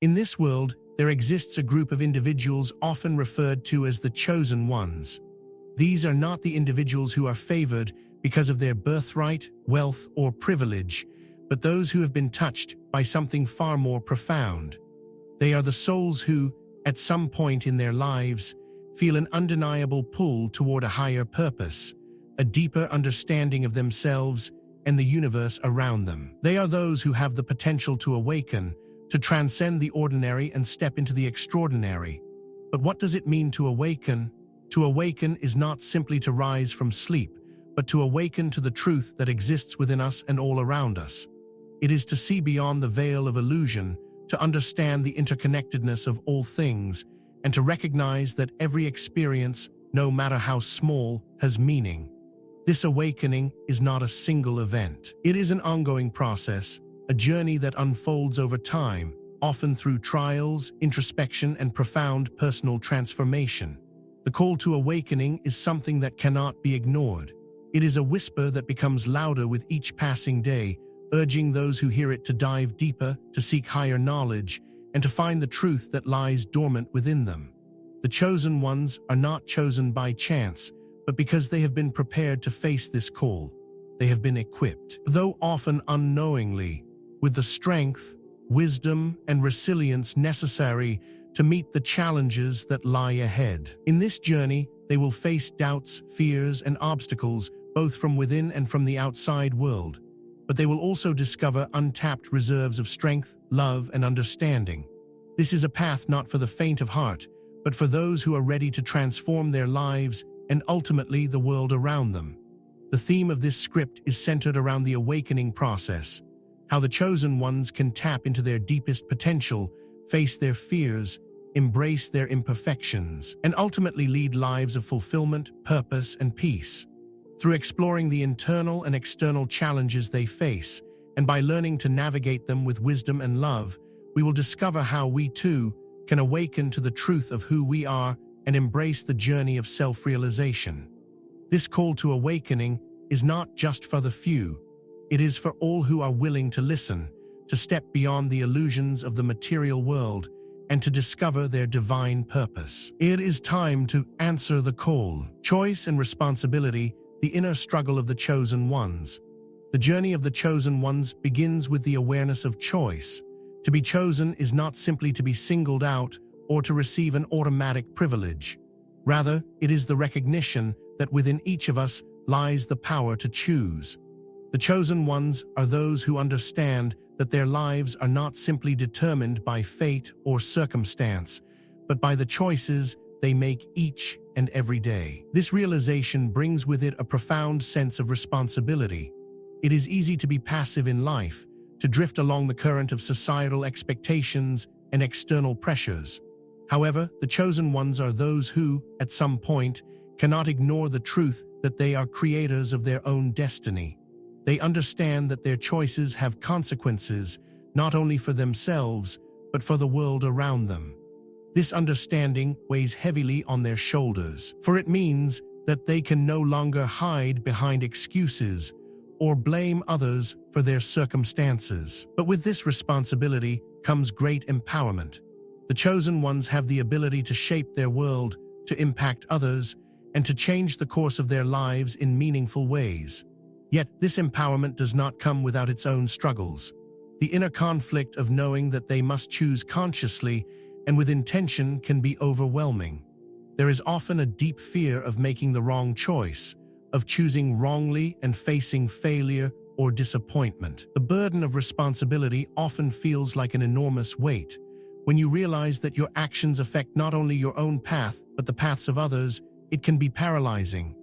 In this world, there exists a group of individuals often referred to as the chosen ones. These are not the individuals who are favored because of their birthright, wealth, or privilege, but those who have been touched by something far more profound. They are the souls who, at some point in their lives, feel an undeniable pull toward a higher purpose, a deeper understanding of themselves and the universe around them. They are those who have the potential to awaken, to transcend the ordinary and step into the extraordinary. But what does it mean to awaken? To awaken is not simply to rise from sleep, but to awaken to the truth that exists within us and all around us. It is to see beyond the veil of illusion, to understand the interconnectedness of all things, and to recognize that every experience, no matter how small, has meaning. This awakening is not a single event. It is an ongoing process, a journey that unfolds over time, often through trials, introspection, and profound personal transformation. The call to awakening is something that cannot be ignored. It is a whisper that becomes louder with each passing day, urging those who hear it to dive deeper, to seek higher knowledge, and to find the truth that lies dormant within them. The chosen ones are not chosen by chance, but because they have been prepared to face this call. They have been equipped, though often unknowingly, with the strength, wisdom, and resilience necessary to meet the challenges that lie ahead. In this journey, they will face doubts, fears, and obstacles, both from within and from the outside world. But they will also discover untapped reserves of strength, love, and understanding. This is a path not for the faint of heart, but for those who are ready to transform their lives and ultimately the world around them. The theme of this script is centered around the awakening process, how the chosen ones can tap into their deepest potential, face their fears, embrace their imperfections, and ultimately lead lives of fulfillment, purpose, and peace. Through exploring the internal and external challenges they face, and by learning to navigate them with wisdom and love, we will discover how we too can awaken to the truth of who we are and embrace the journey of self-realization. This call to awakening is not just for the few. It is for all who are willing to listen, to step beyond the illusions of the material world, and to discover their divine purpose. It is time to answer the call. Choice and responsibility, the inner struggle of the chosen ones. The journey of the chosen ones begins with the awareness of choice. To be chosen is not simply to be singled out or to receive an automatic privilege. Rather, it is the recognition that within each of us lies the power to choose. The chosen ones are those who understand that their lives are not simply determined by fate or circumstance, but by the choices they make each and every day. This realization brings with it a profound sense of responsibility. It is easy to be passive in life, to drift along the current of societal expectations and external pressures. However, the chosen ones are those who, at some point, cannot ignore the truth that they are creators of their own destiny. They understand that their choices have consequences, not only for themselves, but for the world around them. This understanding weighs heavily on their shoulders, for it means that they can no longer hide behind excuses or blame others for their circumstances. But with this responsibility comes great empowerment. The chosen ones have the ability to shape their world, to impact others, and to change the course of their lives in meaningful ways. Yet this empowerment does not come without its own struggles. The inner conflict of knowing that they must choose consciously and with intention can be overwhelming. There is often a deep fear of making the wrong choice, of choosing wrongly and facing failure or disappointment. The burden of responsibility often feels like an enormous weight. When you realize that your actions affect not only your own path, but the paths of others, it can be paralyzing.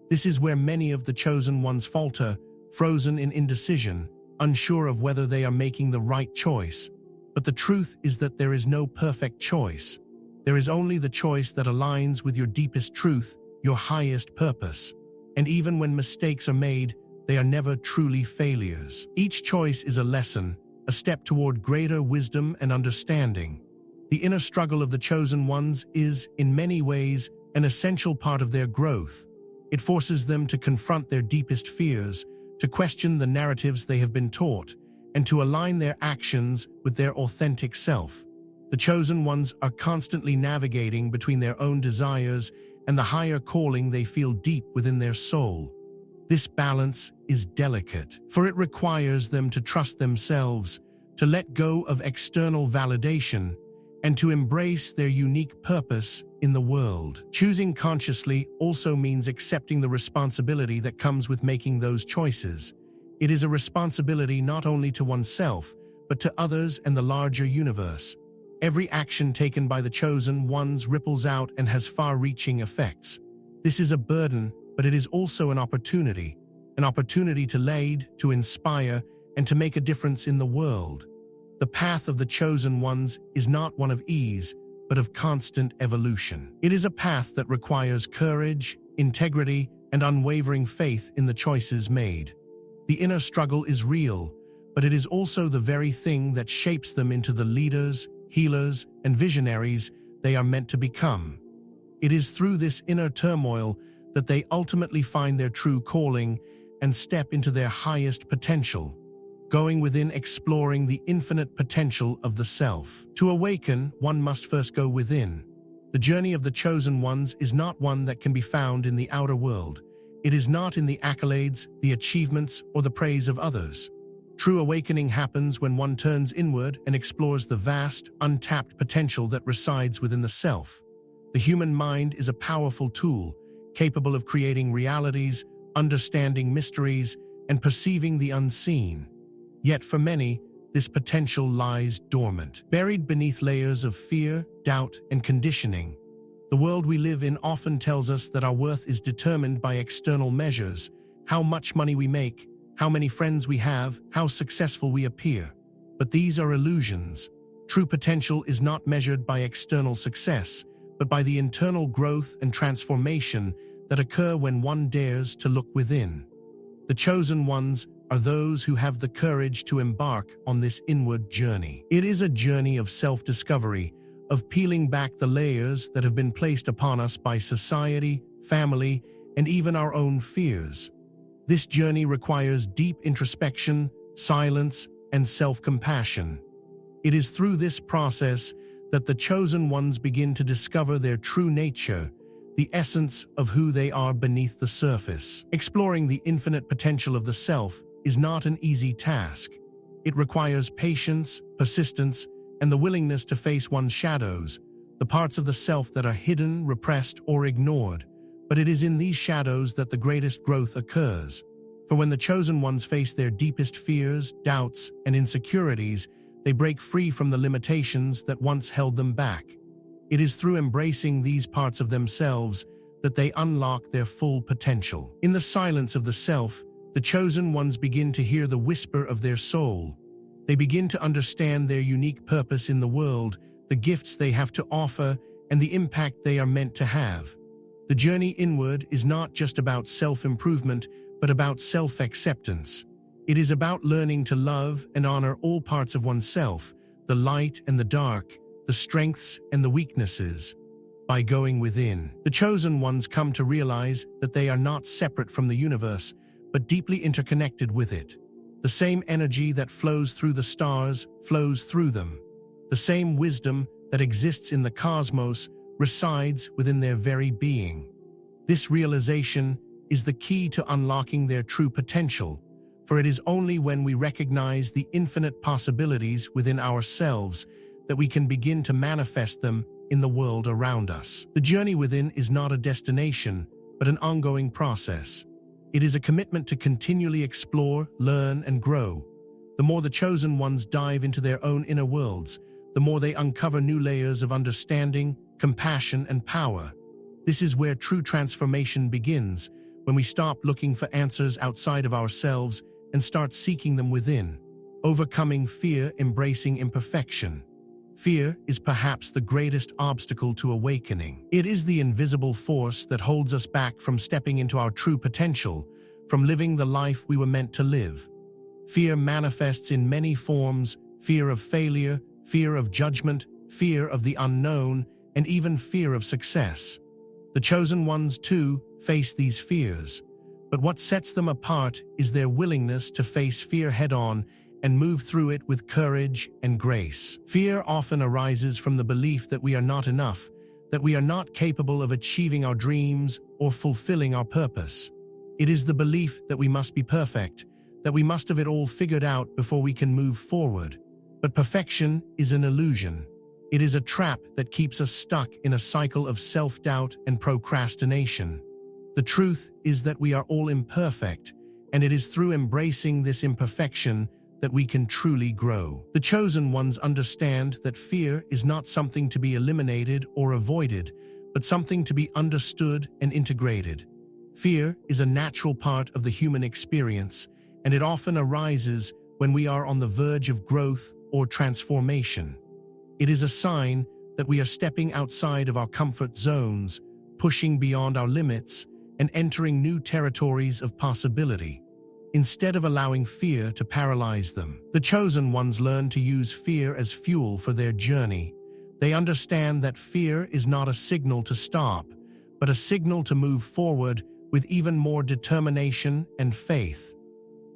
This is where many of the chosen ones falter, frozen in indecision, unsure of whether they are making the right choice. But the truth is that there is no perfect choice. There is only the choice that aligns with your deepest truth, your highest purpose. And even when mistakes are made, they are never truly failures. Each choice is a lesson, a step toward greater wisdom and understanding. The inner struggle of the chosen ones is, in many ways, an essential part of their growth. It forces them to confront their deepest fears, to question the narratives they have been taught, and to align their actions with their authentic self. The chosen ones are constantly navigating between their own desires and the higher calling they feel deep within their soul. This balance is delicate, for it requires them to trust themselves, to let go of external validation, and to embrace their unique purpose in the world. Choosing consciously also means accepting the responsibility that comes with making those choices. It is a responsibility not only to oneself, but to others and the larger universe. Every action taken by the chosen ones ripples out and has far-reaching effects. This is a burden, but it is also an opportunity to lead, to inspire, and to make a difference in the world. The path of the chosen ones is not one of ease, but of constant evolution. It is a path that requires courage, integrity, and unwavering faith in the choices made. The inner struggle is real, but it is also the very thing that shapes them into the leaders, healers, and visionaries they are meant to become. It is through this inner turmoil that they ultimately find their true calling and step into their highest potential, going within, exploring the infinite potential of the self. To awaken, one must first go within. The journey of the chosen ones is not one that can be found in the outer world. It is not in the accolades, the achievements, or the praise of others. True awakening happens when one turns inward and explores the vast, untapped potential that resides within the self. The human mind is a powerful tool, capable of creating realities, understanding mysteries, and perceiving the unseen. Yet for many, this potential lies dormant, buried beneath layers of fear, doubt, and conditioning. The world we live in often tells us that our worth is determined by external measures: how much money we make, how many friends we have, how successful we appear. But these are illusions. True potential is not measured by external success, but by the internal growth and transformation that occur when one dares to look within. The chosen ones are those who have the courage to embark on this inward journey. It is a journey of self-discovery, of peeling back the layers that have been placed upon us by society, family, and even our own fears. This journey requires deep introspection, silence, and self-compassion. It is through this process that the chosen ones begin to discover their true nature, the essence of who they are beneath the surface. Exploring the infinite potential of the self is not an easy task. It requires patience, persistence, and the willingness to face one's shadows, the parts of the self that are hidden, repressed, or ignored. But it is in these shadows that the greatest growth occurs. For when the chosen ones face their deepest fears, doubts, and insecurities, they break free from the limitations that once held them back. It is through embracing these parts of themselves that they unlock their full potential. In the silence of the self, the chosen ones begin to hear the whisper of their soul. They begin to understand their unique purpose in the world, the gifts they have to offer, and the impact they are meant to have. The journey inward is not just about self-improvement, but about self-acceptance. It is about learning to love and honor all parts of oneself, the light and the dark, the strengths and the weaknesses. By going within, the chosen ones come to realize that they are not separate from the universe, but deeply interconnected with it. The same energy that flows through the stars flows through them. The same wisdom that exists in the cosmos resides within their very being. This realization is the key to unlocking their true potential, for it is only when we recognize the infinite possibilities within ourselves that we can begin to manifest them in the world around us. The journey within is not a destination, but an ongoing process. It is a commitment to continually explore, learn, and grow. The more the chosen ones dive into their own inner worlds, the more they uncover new layers of understanding, compassion, and power. This is where true transformation begins, when we stop looking for answers outside of ourselves and start seeking them within. Overcoming fear, embracing imperfection. Fear is perhaps the greatest obstacle to awakening. It is the invisible force that holds us back from stepping into our true potential, from living the life we were meant to live. Fear manifests in many forms: fear of failure, fear of judgment, fear of the unknown, and even fear of success. The chosen ones, too, face these fears. But what sets them apart is their willingness to face fear head-on and move through it with courage and grace. Fear often arises from the belief that we are not enough, that we are not capable of achieving our dreams or fulfilling our purpose. It is the belief that we must be perfect, that we must have it all figured out before we can move forward. But perfection is an illusion. It is a trap that keeps us stuck in a cycle of self-doubt and procrastination. The truth is that we are all imperfect, and it is through embracing this imperfection that we can truly grow. The chosen ones understand that fear is not something to be eliminated or avoided, but something to be understood and integrated. Fear is a natural part of the human experience, and it often arises when we are on the verge of growth or transformation. It is a sign that we are stepping outside of our comfort zones, pushing beyond our limits, and entering new territories of possibility. Instead of allowing fear to paralyze them, the chosen ones learn to use fear as fuel for their journey. They understand that fear is not a signal to stop, but a signal to move forward with even more determination and faith.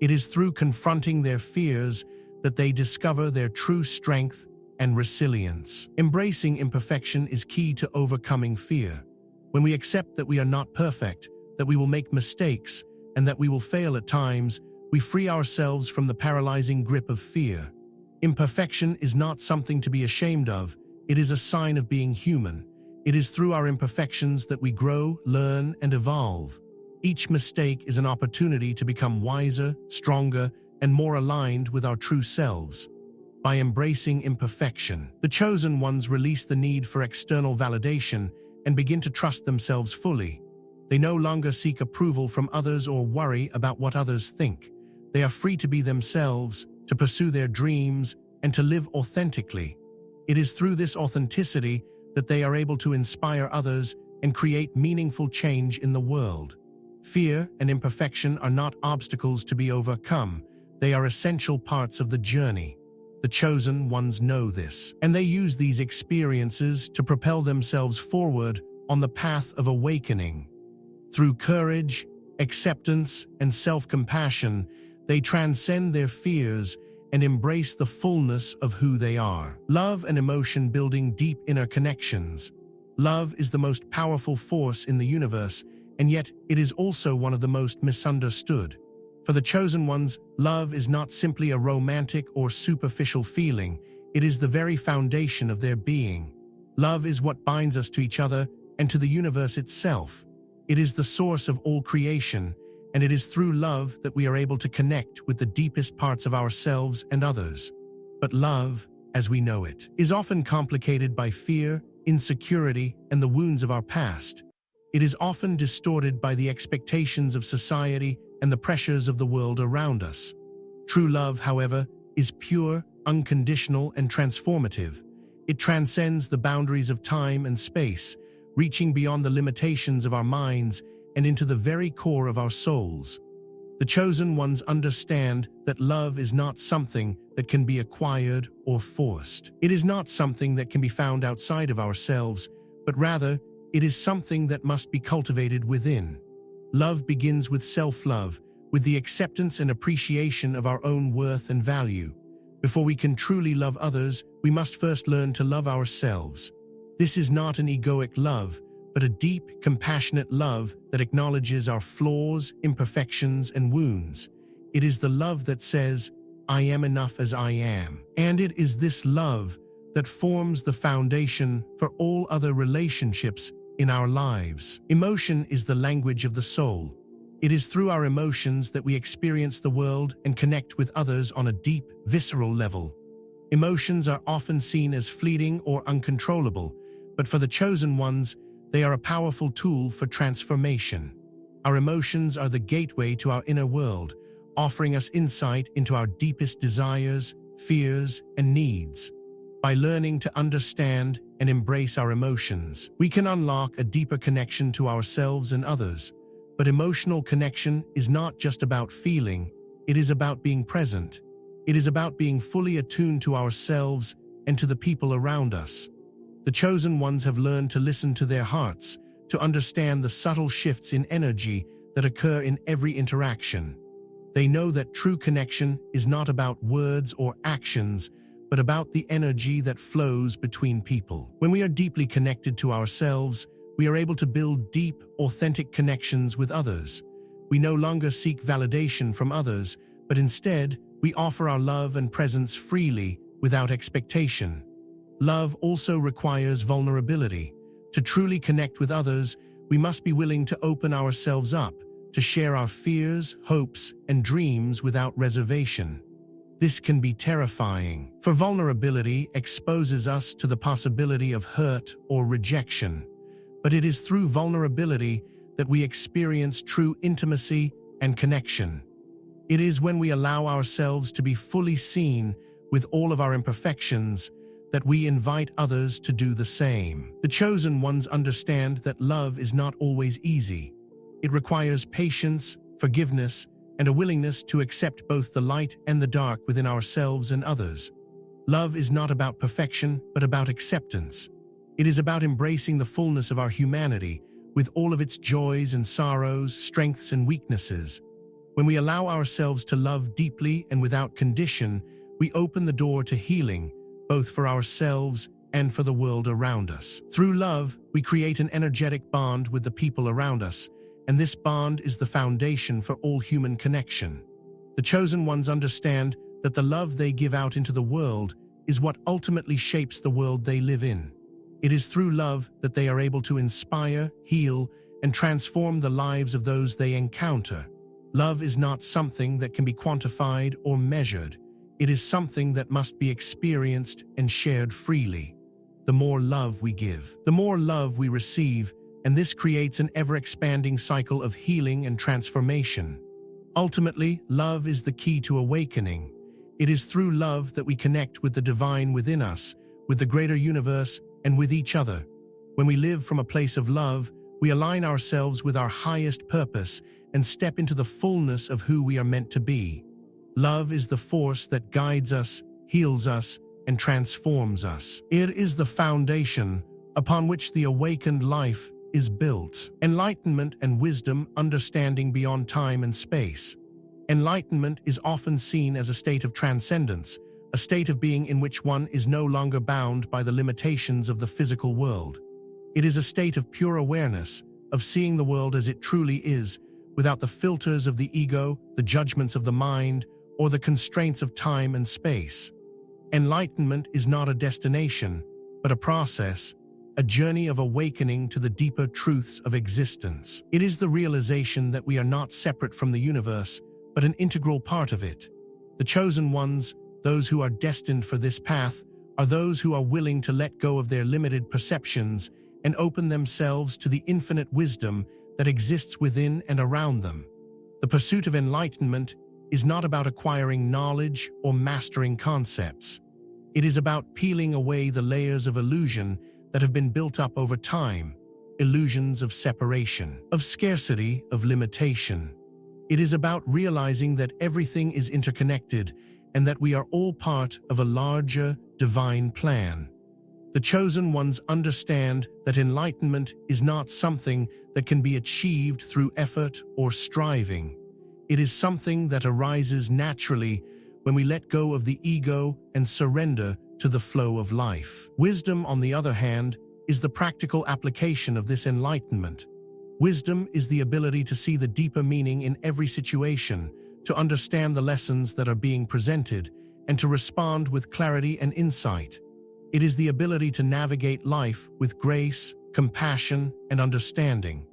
It is through confronting their fears that they discover their true strength and resilience. Embracing imperfection is key to overcoming fear. When we accept that we are not perfect, that we will make mistakes, and that we will fail at times, we free ourselves from the paralyzing grip of fear. Imperfection is not something to be ashamed of. It is a sign of being human. It is through our imperfections that we grow, learn, and evolve. Each mistake is an opportunity to become wiser, stronger, and more aligned with our true selves. By embracing imperfection, the chosen ones release the need for external validation and begin to trust themselves fully. They no longer seek approval from others or worry about what others think. They are free to be themselves, to pursue their dreams, and to live authentically. It is through this authenticity that they are able to inspire others and create meaningful change in the world. Fear and imperfection are not obstacles to be overcome. They are essential parts of the journey. The chosen ones know this, and they use these experiences to propel themselves forward on the path of awakening. Through courage, acceptance, and self-compassion, they transcend their fears and embrace the fullness of who they are. Love and emotion building deep inner connections. Love is the most powerful force in the universe, and yet it is also one of the most misunderstood. For the chosen ones, love is not simply a romantic or superficial feeling. It is the very foundation of their being. Love is what binds us to each other and to the universe itself. It is the source of all creation, and it is through love that we are able to connect with the deepest parts of ourselves and others. But love, as we know it, is often complicated by fear, insecurity, and the wounds of our past. It is often distorted by the expectations of society and the pressures of the world around us. True love, however, is pure, unconditional, and transformative. It transcends the boundaries of time and space, reaching beyond the limitations of our minds and into the very core of our souls. The chosen ones understand that love is not something that can be acquired or forced. It is not something that can be found outside of ourselves, but rather, it is something that must be cultivated within. Love begins with self-love, with the acceptance and appreciation of our own worth and value. Before we can truly love others, we must first learn to love ourselves. This is not an egoic love, but a deep, compassionate love that acknowledges our flaws, imperfections, and wounds. It is the love that says, "I am enough as I am." And it is this love that forms the foundation for all other relationships in our lives. Emotion is the language of the soul. It is through our emotions that we experience the world and connect with others on a deep, visceral level. Emotions are often seen as fleeting or uncontrollable, but for the chosen ones, they are a powerful tool for transformation. Our emotions are the gateway to our inner world, offering us insight into our deepest desires, fears, and needs. By learning to understand and embrace our emotions, we can unlock a deeper connection to ourselves and others. But emotional connection is not just about feeling, it is about being present. It is about being fully attuned to ourselves and to the people around us. The chosen ones have learned to listen to their hearts, to understand the subtle shifts in energy that occur in every interaction. They know that true connection is not about words or actions, but about the energy that flows between people. When we are deeply connected to ourselves, we are able to build deep, authentic connections with others. We no longer seek validation from others, but instead, we offer our love and presence freely, without expectation. Love also requires vulnerability. To truly connect with others, we must be willing to open ourselves up, to share our fears, hopes, and dreams without reservation. This can be terrifying, for vulnerability exposes us to the possibility of hurt or rejection. But it is through vulnerability that we experience true intimacy and connection. It is when we allow ourselves to be fully seen with all of our imperfections that we invite others to do the same. The chosen ones understand that love is not always easy. It requires patience, forgiveness, and a willingness to accept both the light and the dark within ourselves and others. Love is not about perfection, but about acceptance. It is about embracing the fullness of our humanity, with all of its joys and sorrows, strengths and weaknesses. When we allow ourselves to love deeply and without condition, we open the door to healing, both for ourselves and for the world around us. Through love, we create an energetic bond with the people around us, and this bond is the foundation for all human connection. The chosen ones understand that the love they give out into the world is what ultimately shapes the world they live in. It is through love that they are able to inspire, heal, and transform the lives of those they encounter. Love is not something that can be quantified or measured. It is something that must be experienced and shared freely. The more love we give, the more love we receive, and this creates an ever-expanding cycle of healing and transformation. Ultimately, love is the key to awakening. It is through love that we connect with the divine within us, with the greater universe, and with each other. When we live from a place of love, we align ourselves with our highest purpose and step into the fullness of who we are meant to be. Love is the force that guides us, heals us, and transforms us. It is the foundation upon which the awakened life is built. Enlightenment and wisdom, understanding beyond time and space. Enlightenment is often seen as a state of transcendence, a state of being in which one is no longer bound by the limitations of the physical world. It is a state of pure awareness, of seeing the world as it truly is, without the filters of the ego, the judgments of the mind, or the constraints of time and space. Enlightenment is not a destination, but a process, a journey of awakening to the deeper truths of existence. It is the realization that we are not separate from the universe, but an integral part of it. The chosen ones, those who are destined for this path, are those who are willing to let go of their limited perceptions and open themselves to the infinite wisdom that exists within and around them. The pursuit of enlightenment is not about acquiring knowledge or mastering concepts. It is about peeling away the layers of illusion that have been built up over time, illusions of separation, of scarcity, of limitation. It is about realizing that everything is interconnected and that we are all part of a larger, divine plan. The chosen ones understand that enlightenment is not something that can be achieved through effort or striving. It is something that arises naturally when we let go of the ego and surrender to the flow of life. Wisdom, on the other hand, is the practical application of this enlightenment. Wisdom is the ability to see the deeper meaning in every situation, to understand the lessons that are being presented, and to respond with clarity and insight. It is the ability to navigate life with grace, compassion, and understanding.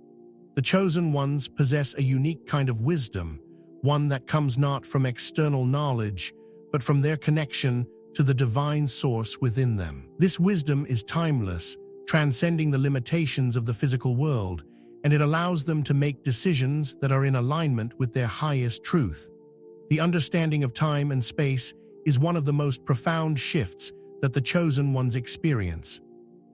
The chosen ones possess a unique kind of wisdom, one that comes not from external knowledge, but from their connection to the divine source within them. This wisdom is timeless, transcending the limitations of the physical world, and it allows them to make decisions that are in alignment with their highest truth. The understanding of time and space is one of the most profound shifts that the chosen ones experience.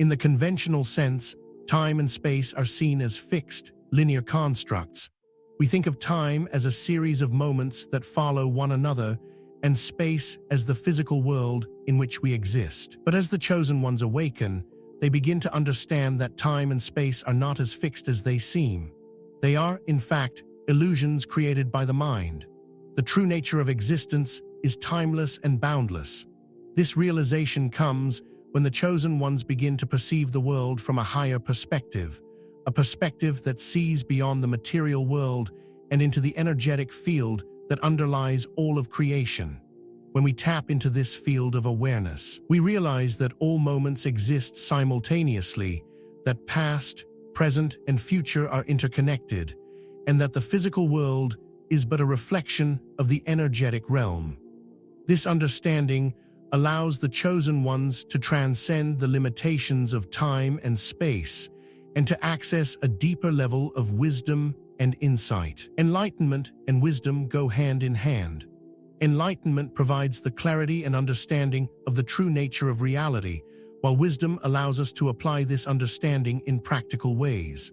In the conventional sense, time and space are seen as fixed, linear constructs. We think of time as a series of moments that follow one another, and space as the physical world in which we exist. But as the chosen ones awaken, they begin to understand that time and space are not as fixed as they seem. They are, in fact, illusions created by the mind. The The true nature of existence is timeless and boundless. This realization comes when the chosen ones begin to perceive the world from a higher perspective, a perspective that sees beyond the material world and into the energetic field that underlies all of creation. When we tap into this field of awareness, we realize that all moments exist simultaneously, that past, present, and future are interconnected, and that the physical world is but a reflection of the energetic realm. This understanding allows the chosen ones to transcend the limitations of time and space and to access a deeper level of wisdom and insight. Enlightenment and wisdom go hand in hand. Enlightenment provides the clarity and understanding of the true nature of reality, while wisdom allows us to apply this understanding in practical ways.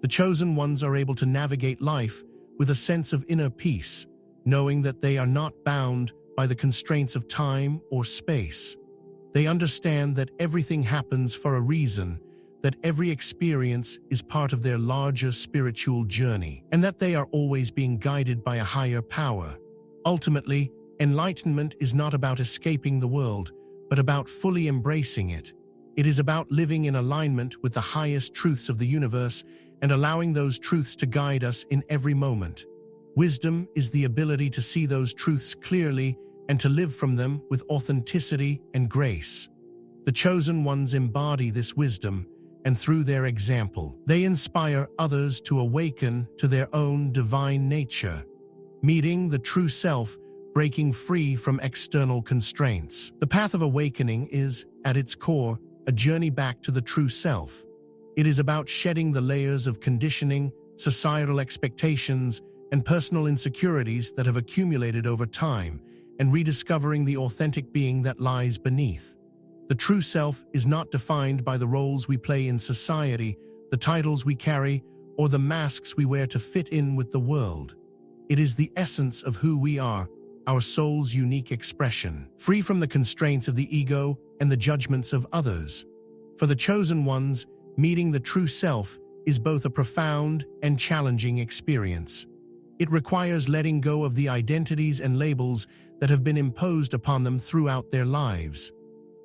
The chosen ones are able to navigate life with a sense of inner peace, knowing that they are not bound by the constraints of time or space. They understand that everything happens for a reason, that every experience is part of their larger spiritual journey, and that they are always being guided by a higher power. Ultimately, enlightenment is not about escaping the world, but about fully embracing it. It is about living in alignment with the highest truths of the universe and allowing those truths to guide us in every moment. Wisdom is the ability to see those truths clearly and to live from them with authenticity and grace. The chosen ones embody this wisdom, and through their example, they inspire others to awaken to their own divine nature, meeting the true self, breaking free from external constraints. The path of awakening is, at its core, a journey back to the true self. It is about shedding the layers of conditioning, societal expectations, and personal insecurities that have accumulated over time, and rediscovering the authentic being that lies beneath. The true self is not defined by the roles we play in society, the titles we carry, or the masks we wear to fit in with the world. It is the essence of who we are, our soul's unique expression, free from the constraints of the ego and the judgments of others. For the chosen ones, meeting the true self is both a profound and challenging experience. It requires letting go of the identities and labels that have been imposed upon them throughout their lives.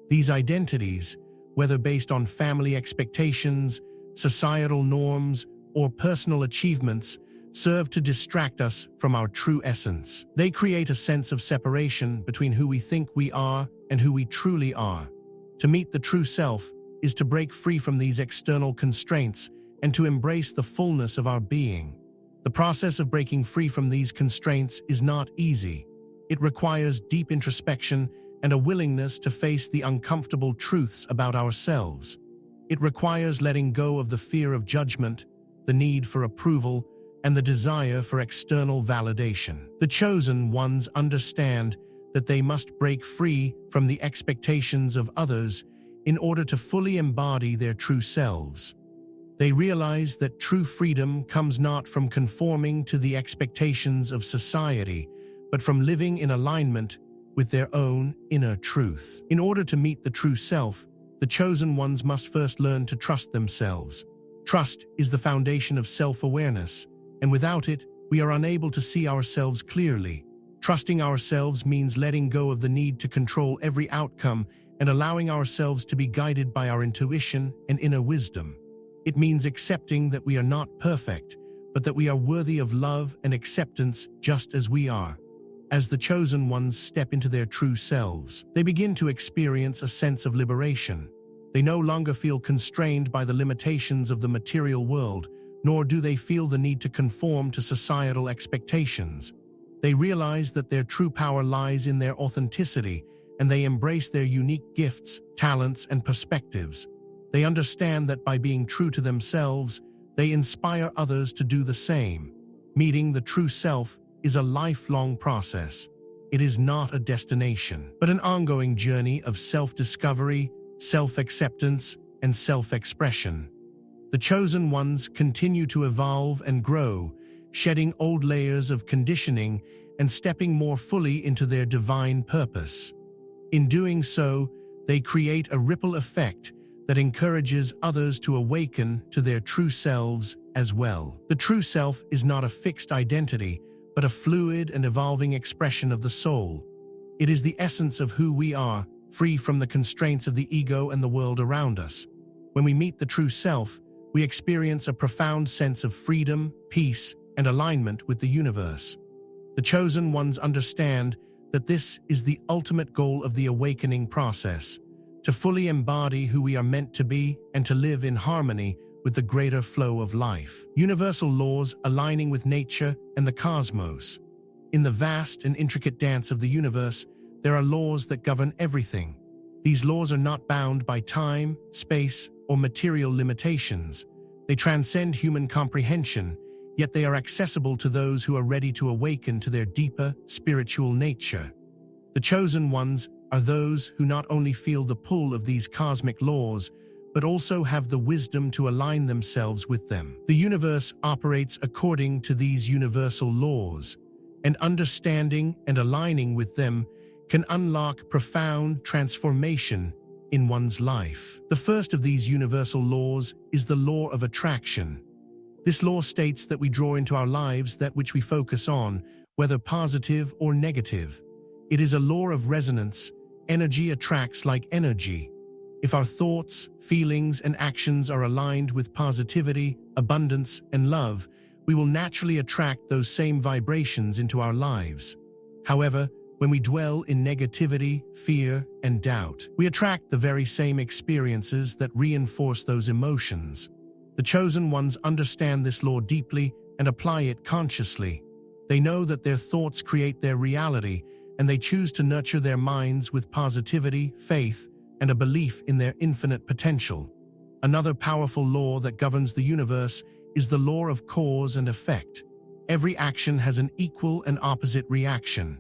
These identities, whether based on family expectations, societal norms, or personal achievements, serve to distract us from our true essence. They create a sense of separation between who we think we are and who we truly are. To meet the true self is to break free from these external constraints and to embrace the fullness of our being. The process of breaking free from these constraints is not easy. It requires deep introspection and a willingness to face the uncomfortable truths about ourselves. It requires letting go of the fear of judgment, the need for approval, and the desire for external validation. The chosen ones understand that they must break free from the expectations of others in order to fully embody their true selves. They realize that true freedom comes not from conforming to the expectations of society, but from living in alignment with their own inner truth. In order to meet the true self, the chosen ones must first learn to trust themselves. Trust is the foundation of self-awareness, and without it, we are unable to see ourselves clearly. Trusting ourselves means letting go of the need to control every outcome and allowing ourselves to be guided by our intuition and inner wisdom. It means accepting that we are not perfect, but that we are worthy of love and acceptance just as we are. As the chosen ones step into their true selves, they begin to experience a sense of liberation. They no longer feel constrained by the limitations of the material world, nor do they feel the need to conform to societal expectations. They realize that their true power lies in their authenticity, and they embrace their unique gifts, talents, and perspectives. They understand that by being true to themselves, they inspire others to do the same. Meeting the true self is a lifelong process. It is not a destination, but an ongoing journey of self-discovery, self-acceptance, and self-expression. The chosen ones continue to evolve and grow, shedding old layers of conditioning and stepping more fully into their divine purpose. In doing so, they create a ripple effect that encourages others to awaken to their true selves as well. The true self is not a fixed identity, but but a fluid and evolving expression of the soul. It is the essence of who we are, free from the constraints of the ego and the world around us. When we meet the true self, we experience a profound sense of freedom, peace, and alignment with the universe. The chosen ones understand that this is the ultimate goal of the awakening process, to fully embody who we are meant to be and to live in harmony with the greater flow of life. Universal laws aligning with nature and the cosmos. In the vast and intricate dance of the universe, there are laws that govern everything. These laws are not bound by time, space, or material limitations. They transcend human comprehension, yet they are accessible to those who are ready to awaken to their deeper spiritual nature. The chosen ones are those who not only feel the pull of these cosmic laws, but also have the wisdom to align themselves with them. The universe operates according to these universal laws, and understanding and aligning with them can unlock profound transformation in one's life. The first of these universal laws is the law of attraction. This law states that we draw into our lives that which we focus on, whether positive or negative. It is a law of resonance. Energy attracts like energy. If our thoughts, feelings, and actions are aligned with positivity, abundance, and love, we will naturally attract those same vibrations into our lives. However, when we dwell in negativity, fear, and doubt, we attract the very same experiences that reinforce those emotions. The chosen ones understand this law deeply and apply it consciously. They know that their thoughts create their reality, and they choose to nurture their minds with positivity, faith, and a belief in their infinite potential. Another powerful law that governs the universe is the law of cause and effect. Every action has an equal and opposite reaction.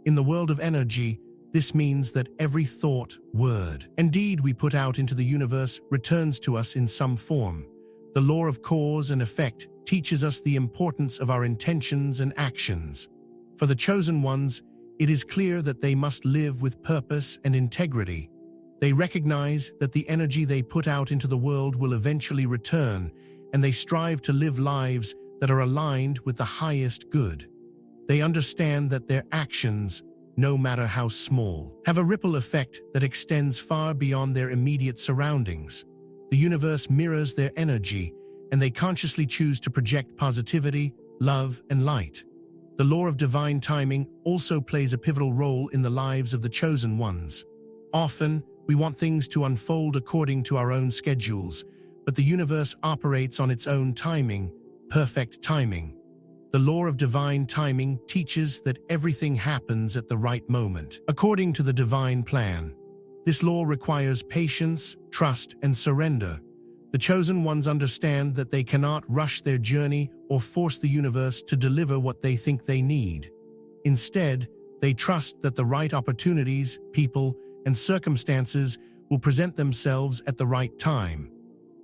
In the world of energy, this means that every thought, word, and deed we put out into the universe returns to us in some form. The law of cause and effect teaches us the importance of our intentions and actions. For the chosen ones, it is clear that they must live with purpose and integrity. They recognize that the energy they put out into the world will eventually return, and they strive to live lives that are aligned with the highest good. They understand that their actions, no matter how small, have a ripple effect that extends far beyond their immediate surroundings. The universe mirrors their energy, and they consciously choose to project positivity, love, and light. The law of divine timing also plays a pivotal role in the lives of the chosen ones. Often, we want things to unfold according to our own schedules, but the universe operates on its own timing, perfect timing. The law of divine timing teaches that everything happens at the right moment, according to the divine plan. This law requires patience, trust, and surrender. The chosen ones understand that they cannot rush their journey or force the universe to deliver what they think they need. Instead, they trust that the right opportunities, people, and circumstances will present themselves at the right time.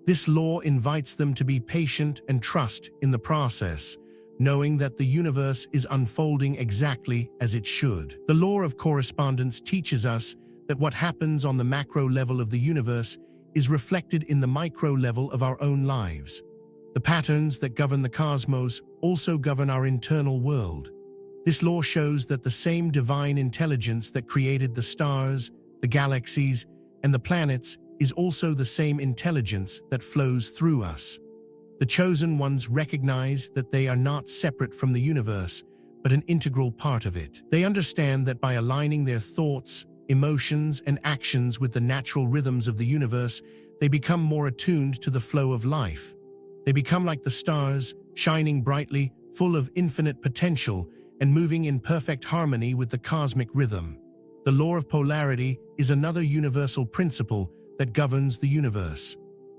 This law invites them to be patient and trust in the process, knowing that the universe is unfolding exactly as it should. The law of correspondence teaches us that what happens on the macro level of the universe is reflected in the micro level of our own lives. The patterns that govern the cosmos also govern our internal world. This law shows that the same divine intelligence that created the stars, the galaxies, and the planets is also the same intelligence that flows through us. The chosen ones recognize that they are not separate from the universe, but an integral part of it. They understand that by aligning their thoughts, emotions, and actions with the natural rhythms of the universe, they become more attuned to the flow of life. They become like the stars, shining brightly, full of infinite potential, and moving in perfect harmony with the cosmic rhythm. The law of polarity is another universal principle that governs the universe.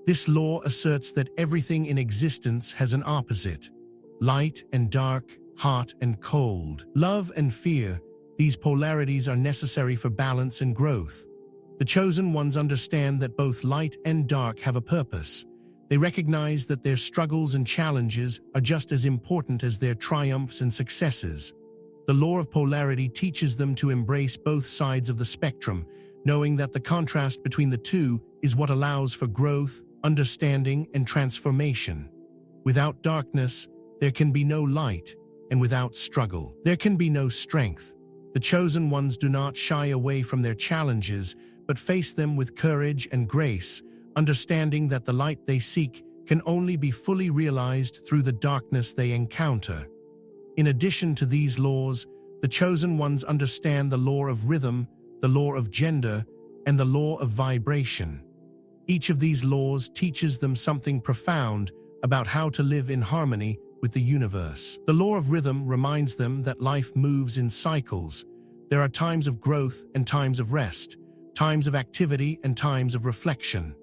This law asserts that everything in existence has an opposite: light and dark, hot and cold, love and fear. These polarities are necessary for balance and growth. The chosen ones understand that both light and dark have a purpose. They recognize that their struggles and challenges are just as important as their triumphs and successes. The law of polarity teaches them to embrace both sides of the spectrum, knowing that the contrast between the two is what allows for growth, understanding, and transformation. Without darkness, there can be no light, and without struggle. There can be no strength. The chosen ones do not shy away from their challenges, but face them with courage and grace, understanding that the light they seek can only be fully realized through the darkness they encounter. In addition to these laws, the chosen ones understand the law of rhythm, the law of gender, and the law of vibration. Each of these laws teaches them something profound about how to live in harmony with the universe. The law of rhythm reminds them that life moves in cycles. There are times of growth and times of rest, times of activity and times of reflection.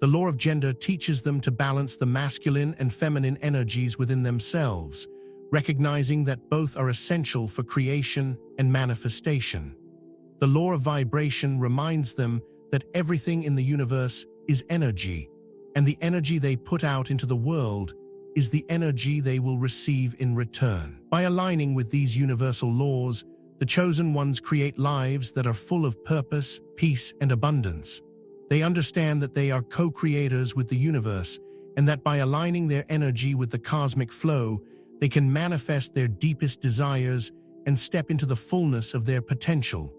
The law of gender teaches them to balance the masculine and feminine energies within themselves, recognizing that both are essential for creation and manifestation. The law of vibration reminds them that everything in the universe is energy, and the energy they put out into the world is the energy they will receive in return. By aligning with these universal laws, the chosen ones create lives that are full of purpose, peace, and abundance. They understand that they are co-creators with the universe, and that by aligning their energy with the cosmic flow, they can manifest their deepest desires and step into the fullness of their potential.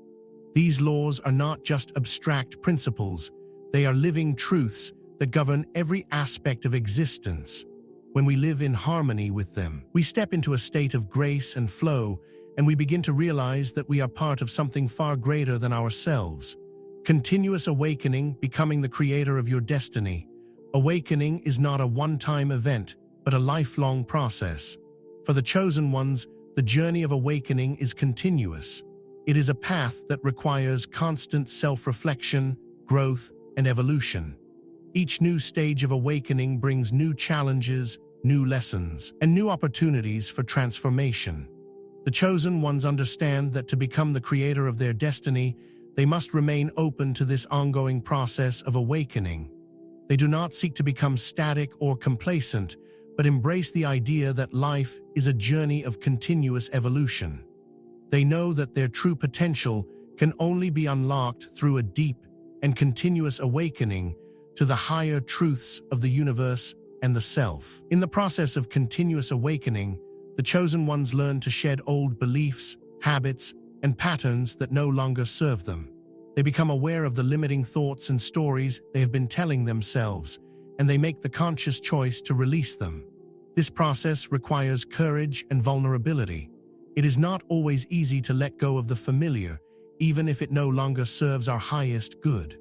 These laws are not just abstract principles, they are living truths that govern every aspect of existence. When we live in harmony with them, we step into a state of grace and flow, and we begin to realize that we are part of something far greater than ourselves. Continuous awakening, becoming the creator of your destiny. Awakening is not a one-time event, but a lifelong process. For the chosen ones, the journey of awakening is continuous. It is a path that requires constant self-reflection, growth, and evolution. Each new stage of awakening brings new challenges, new lessons, and new opportunities for transformation. The chosen ones understand that to become the creator of their destiny, they must remain open to this ongoing process of awakening. They do not seek to become static or complacent, but embrace the idea that life is a journey of continuous evolution. They know that their true potential can only be unlocked through a deep and continuous awakening to the higher truths of the universe and the self. In the process of continuous awakening, the chosen ones learn to shed old beliefs, habits, and patterns that no longer serve them. They become aware of the limiting thoughts and stories they have been telling themselves, and they make the conscious choice to release them. This process requires courage and vulnerability. It is not always easy to let go of the familiar, even if it no longer serves our highest good.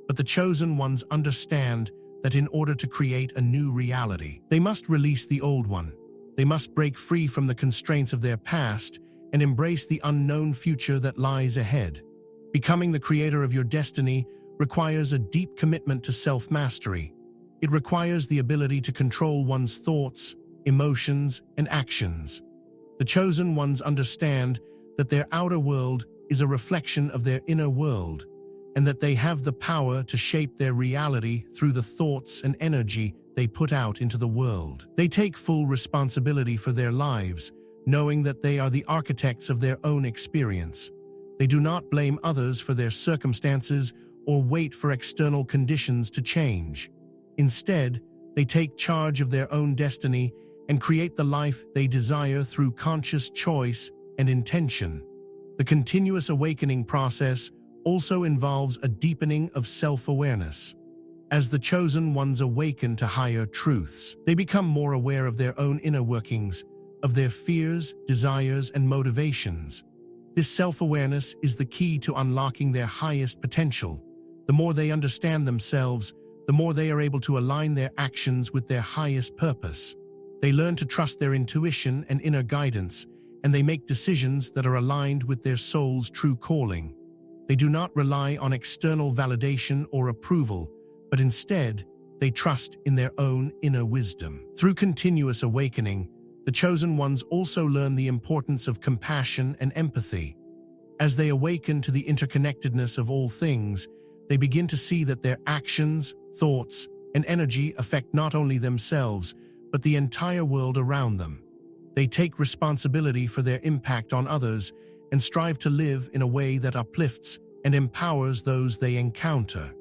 But the chosen ones understand that in order to create a new reality, they must release the old one. They must break free from the constraints of their past and embrace the unknown future that lies ahead. Becoming the creator of your destiny requires a deep commitment to self-mastery. It requires the ability to control one's thoughts, emotions, and actions. The chosen ones understand that their outer world is a reflection of their inner world, and that they have the power to shape their reality through the thoughts and energy they put out into the world. They take full responsibility for their lives, knowing that they are the architects of their own experience. They do not blame others for their circumstances or wait for external conditions to change. Instead, they take charge of their own destiny and create the life they desire through conscious choice and intention. The continuous awakening process also involves a deepening of self-awareness. As the chosen ones awaken to higher truths, they become more aware of their own inner workings, of their fears, desires, and motivations. This self-awareness is the key to unlocking their highest potential. The more they understand themselves, the more they are able to align their actions with their highest purpose. They learn to trust their intuition and inner guidance, and they make decisions that are aligned with their soul's true calling. They do not rely on external validation or approval, but instead, they trust in their own inner wisdom. Through continuous awakening, the chosen ones also learn the importance of compassion and empathy. As they awaken to the interconnectedness of all things, they begin to see that their actions, thoughts, and energy affect not only themselves, but the entire world around them. They take responsibility for their impact on others and strive to live in a way that uplifts and empowers those they encounter.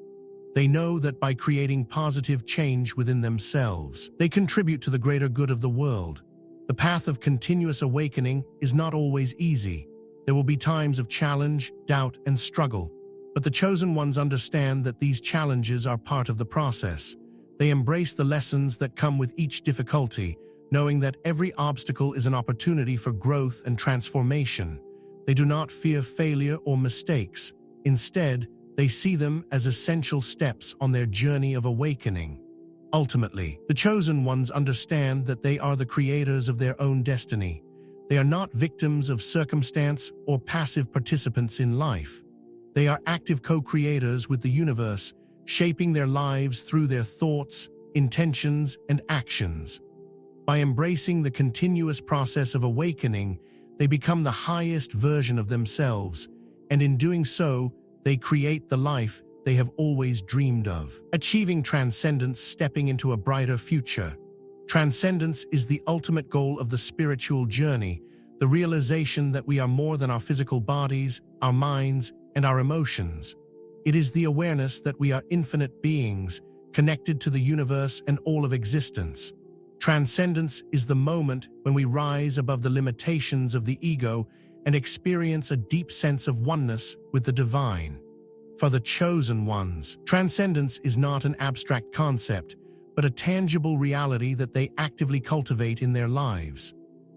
They know that by creating positive change within themselves, they contribute to the greater good of the world. The path of continuous awakening is not always easy. There will be times of challenge, doubt, and struggle. But the chosen ones understand that these challenges are part of the process. They embrace the lessons that come with each difficulty, knowing that every obstacle is an opportunity for growth and transformation. They do not fear failure or mistakes. Instead, they see them as essential steps on their journey of awakening. Ultimately, the chosen ones understand that they are the creators of their own destiny. They are not victims of circumstance or passive participants in life. They are active co-creators with the universe, shaping their lives through their thoughts, intentions, and actions. By embracing the continuous process of awakening, they become the highest version of themselves, and in doing so, they create the life they have always dreamed of. Achieving transcendence, stepping into a brighter future. Transcendence is the ultimate goal of the spiritual journey, the realization that we are more than our physical bodies, our minds, and our emotions. It is the awareness that we are infinite beings, connected to the universe and all of existence. Transcendence is the moment when we rise above the limitations of the ego and experience a deep sense of oneness with the divine. For the chosen ones, transcendence is not an abstract concept, but a tangible reality that they actively cultivate in their lives.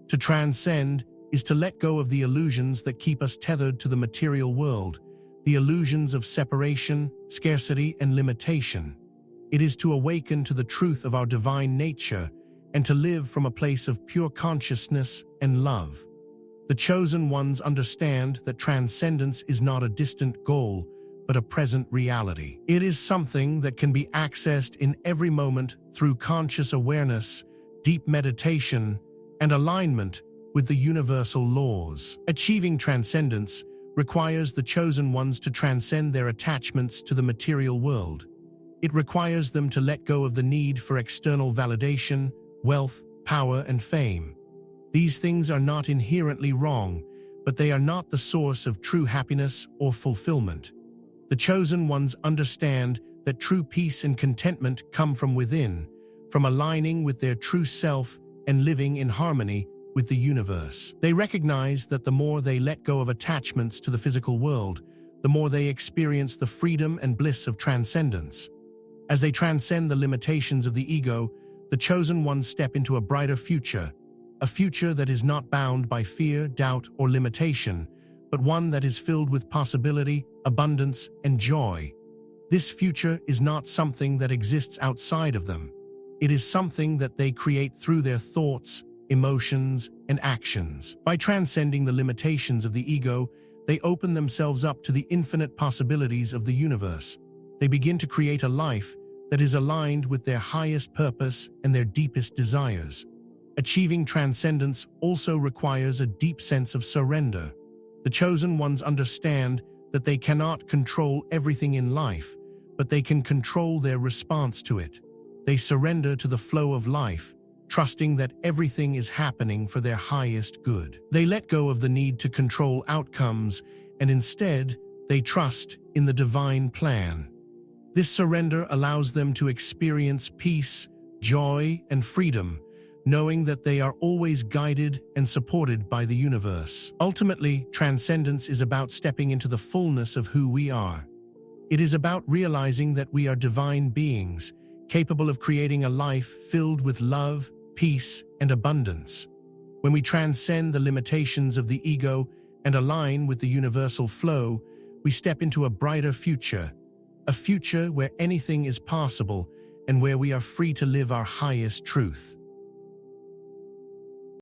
To transcend is to let go of the illusions that keep us tethered to the material world, the illusions of separation, scarcity, and limitation. It is to awaken to the truth of our divine nature and to live from a place of pure consciousness and love. The chosen ones understand that transcendence is not a distant goal, but a present reality. It is something that can be accessed in every moment through conscious awareness, deep meditation, and alignment with the universal laws. Achieving transcendence requires the chosen ones to transcend their attachments to the material world. It requires them to let go of the need for external validation, wealth, power, and fame. These things are not inherently wrong, but they are not the source of true happiness or fulfillment. The chosen ones understand that true peace and contentment come from within, from aligning with their true self and living in harmony with the universe. They recognize that the more they let go of attachments to the physical world, the more they experience the freedom and bliss of transcendence. As they transcend the limitations of the ego, the chosen ones step into a brighter future, a future that is not bound by fear, doubt, or limitation, but one that is filled with possibility, abundance, and joy. This future is not something that exists outside of them. It is something that they create through their thoughts, emotions, and actions. By transcending the limitations of the ego, they open themselves up to the infinite possibilities of the universe. They begin to create a life that is aligned with their highest purpose and their deepest desires. Achieving transcendence also requires a deep sense of surrender. The chosen ones understand that they cannot control everything in life, but they can control their response to it. They surrender to the flow of life, trusting that everything is happening for their highest good. They let go of the need to control outcomes, and instead, they trust in the divine plan. This surrender allows them to experience peace, joy, and freedom, knowing that they are always guided and supported by the universe. Ultimately, transcendence is about stepping into the fullness of who we are. It is about realizing that we are divine beings, capable of creating a life filled with love, peace, and abundance. When we transcend the limitations of the ego and align with the universal flow, we step into a brighter future, a future where anything is possible and where we are free to live our highest truth.